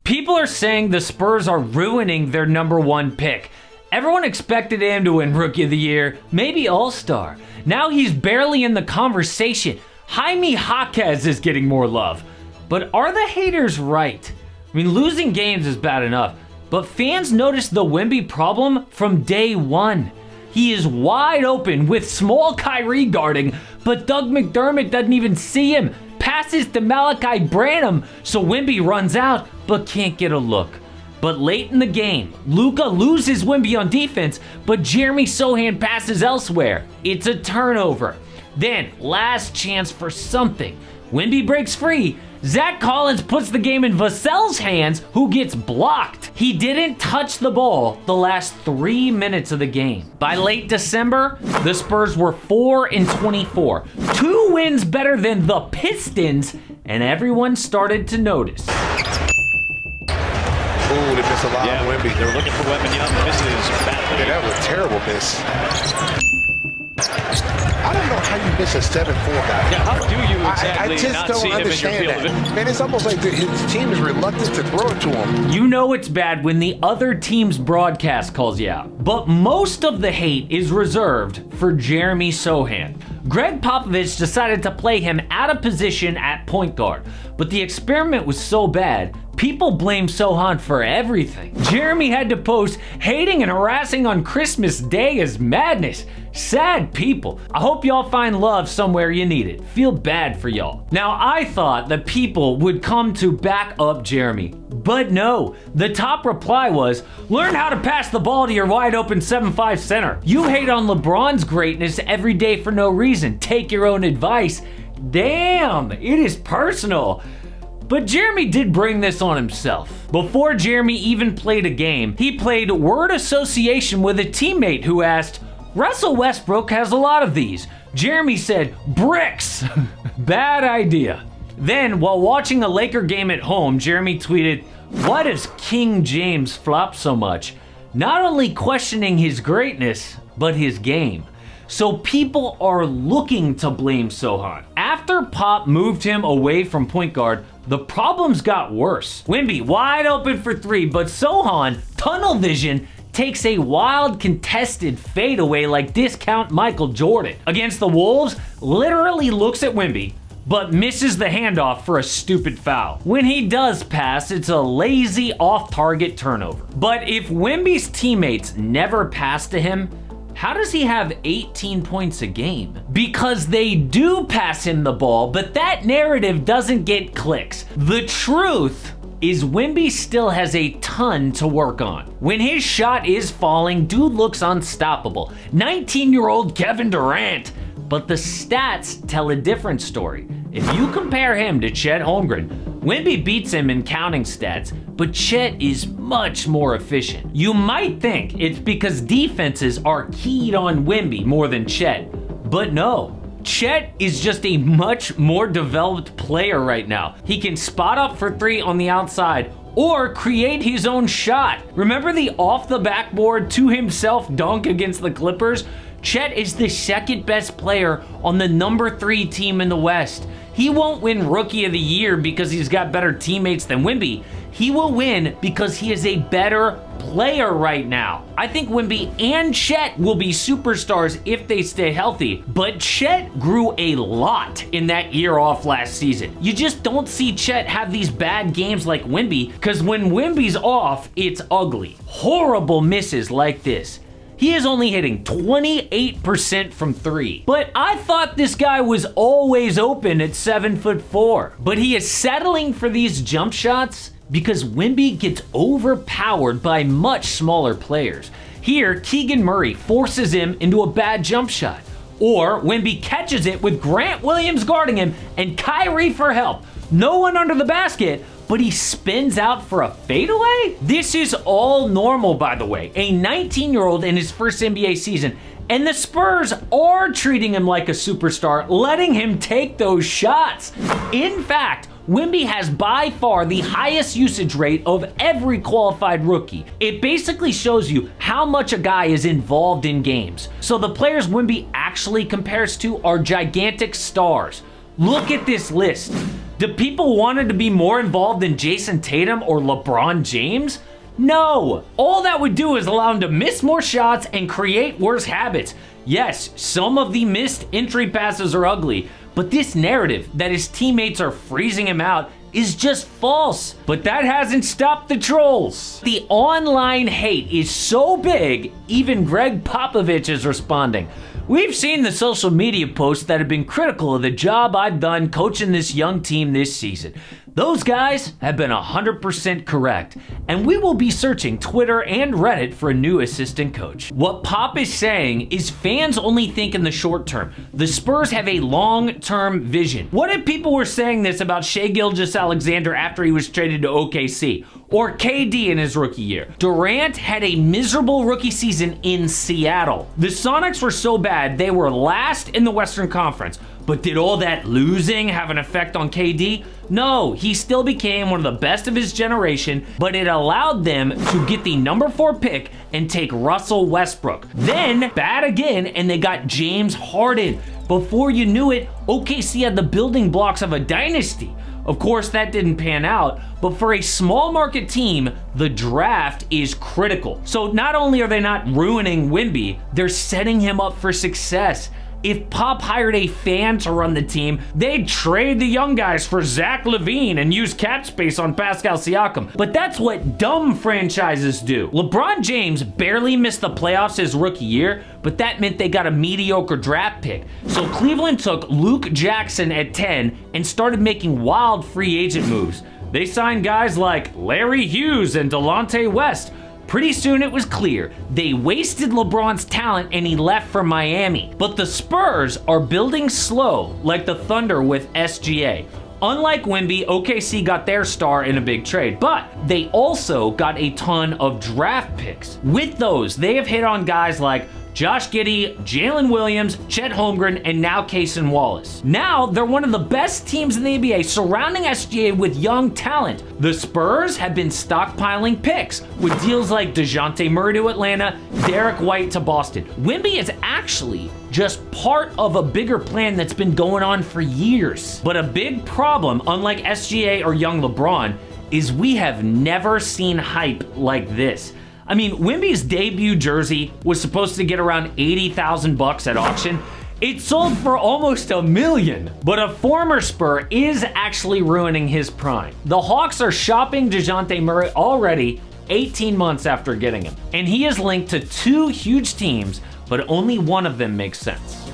People are saying the Spurs are ruining their number one pick. Everyone expected him to win Rookie of the Year, maybe All-Star. Now he's barely in the conversation. Jaime Jaquez is getting more love. But are the haters right? I mean, losing games is bad enough, but fans noticed the Wemby problem from day one. He is wide open with small Kyrie guarding, but Doug McDermott doesn't even see him. Passes to Malachi Branham, so Wemby runs out, but can't get a look. But late in the game, Luka loses Wemby on defense, but Jeremy Sochan passes elsewhere. It's a turnover. Then, last chance for something. Wemby breaks free. Zach Collins puts the game in Vassell's hands, who gets blocked. He didn't touch the ball the last 3 minutes of the game. By late December, the Spurs were 4-24. 2 wins better than the Pistons, and everyone started to notice. Ooh, they missed a lot on Wemby. They're looking for Wembanyama. Misses badly. Yeah, that was a terrible miss. I don't know how you miss a 7-4 guy. Yeah, how do you exactly I just not don't see him in your understand field of that. vision? Man, it's almost like his team is reluctant to throw it to him. You know it's bad when the other team's broadcast calls you out. But most of the hate is reserved for Jeremy Sochan. Greg Popovich decided to play him out of position at point guard. But the experiment was so bad, people blame Sochan for everything. Jeremy had to post hating and harassing on Christmas Day is madness. Sad people. I hope y'all find love somewhere you need it. Feel bad for y'all. Now, I thought that people would come to back up Jeremy, but no. The top reply was, learn how to pass the ball to your wide open 7'5" center. You hate on LeBron's greatness every day for no reason. Take your own advice. Damn, it is personal. But Jeremy did bring this on himself. Before Jeremy even played a game, he played word association with a teammate who asked, Russell Westbrook has a lot of these. Jeremy said, bricks. Bad idea. Then, while watching a Laker game at home, Jeremy tweeted, why does King James flop so much? Not only questioning his greatness, but his game. So people are looking to blame Sochan. After Pop moved him away from point guard, the problems got worse. Wemby wide open for 3, but Sochan, tunnel vision, takes a wild contested fadeaway like discount Michael Jordan. Against the Wolves, literally looks at Wemby, but misses the handoff for a stupid foul. When he does pass, it's a lazy off-target turnover. But if Wemby's teammates never pass to him, how does he have 18 points a game? Because they do pass him the ball, but that narrative doesn't get clicks. The truth is Wemby still has a ton to work on. When his shot is falling, dude looks unstoppable. 19-year-old Kevin Durant. But the stats tell a different story. If you compare him to Chet Holmgren, Wemby beats him in counting stats, but Chet is much more efficient. You might think it's because defenses are keyed on Wemby more than Chet, but no. Chet is just a much more developed player right now. He can spot up for 3 on the outside or create his own shot. Remember the off the backboard to himself dunk against the Clippers? Chet is the second best player on the number 3 team in the West. He won't win Rookie of the Year because he's got better teammates than Wemby. He will win because he is a better player right now. I think Wemby and Chet will be superstars if they stay healthy, but Chet grew a lot in that year off last season. You just don't see Chet have these bad games like Wemby, because when Wemby's off, it's ugly. Horrible misses like this. He is only hitting 28% from 3. But I thought this guy was always open at 7'4". But he is settling for these jump shots because Wemby gets overpowered by much smaller players. Here, Keegan Murray forces him into a bad jump shot. Or Wemby catches it with Grant Williams guarding him and Kyrie for help. No one under the basket, but he spins out for a fadeaway? This is all normal, by the way. A 19-year-old in his first NBA season, and the Spurs are treating him like a superstar, letting him take those shots. In fact, Wemby has by far the highest usage rate of every qualified rookie. It basically shows you how much a guy is involved in games. So the players Wemby actually compares to are gigantic stars. Look at this list. Do people want to be more involved than Jason Tatum or LeBron James? No. All that would do is allow him to miss more shots and create worse habits. Yes, some of the missed entry passes are ugly, but this narrative that his teammates are freezing him out is just false. But that hasn't stopped the trolls. The online hate is so big, even Greg Popovich is responding. We've seen the social media posts that have been critical of the job I've done coaching this young team this season. Those guys have been 100% correct, and we will be searching Twitter and Reddit for a new assistant coach. What Pop is saying is fans only think in the short term. The Spurs have a long-term vision. What if people were saying this about Shai Gilgeous-Alexander after he was traded to OKC? Or KD in his rookie year? Durant had a miserable rookie season in Seattle. The Sonics were so bad, they were last in the Western Conference. But did all that losing have an effect on KD? No, he still became one of the best of his generation, but it allowed them to get the number 4 pick and take Russell Westbrook. Then, bad again, and they got James Harden. Before you knew it, OKC had the building blocks of a dynasty. Of course, that didn't pan out, but for a small market team, the draft is critical. So not only are they not ruining Wemby, they're setting him up for success. If Pop hired a fan to run the team, they'd trade the young guys for Zach LaVine and use cap space on Pascal Siakam. But that's what dumb franchises do. LeBron James barely missed the playoffs his rookie year, but that meant they got a mediocre draft pick. So Cleveland took Luke Jackson at 10 and started making wild free agent moves. They signed guys like Larry Hughes and Delonte West. Pretty soon it was clear they wasted LeBron's talent and he left for Miami. But the Spurs are building slow, like the Thunder with SGA. Unlike Wemby, OKC got their star in a big trade, but they also got a ton of draft picks. With those, they have hit on guys like Josh Giddey, Jalen Williams, Chet Holmgren, and now Cason Wallace. Now, they're one of the best teams in the NBA, surrounding SGA with young talent. The Spurs have been stockpiling picks, with deals like DeJounte Murray to Atlanta, Derek White to Boston. Wemby is actually just part of a bigger plan that's been going on for years. But a big problem, unlike SGA or young LeBron, is we have never seen hype like this. I mean, Wemby's debut jersey was supposed to get around $80,000 at auction. It sold for almost $1 million. But a former Spur is actually ruining his prime. The Hawks are shopping DeJounte Murray already 18 months after getting him. And he is linked to 2 huge teams, but only one of them makes sense.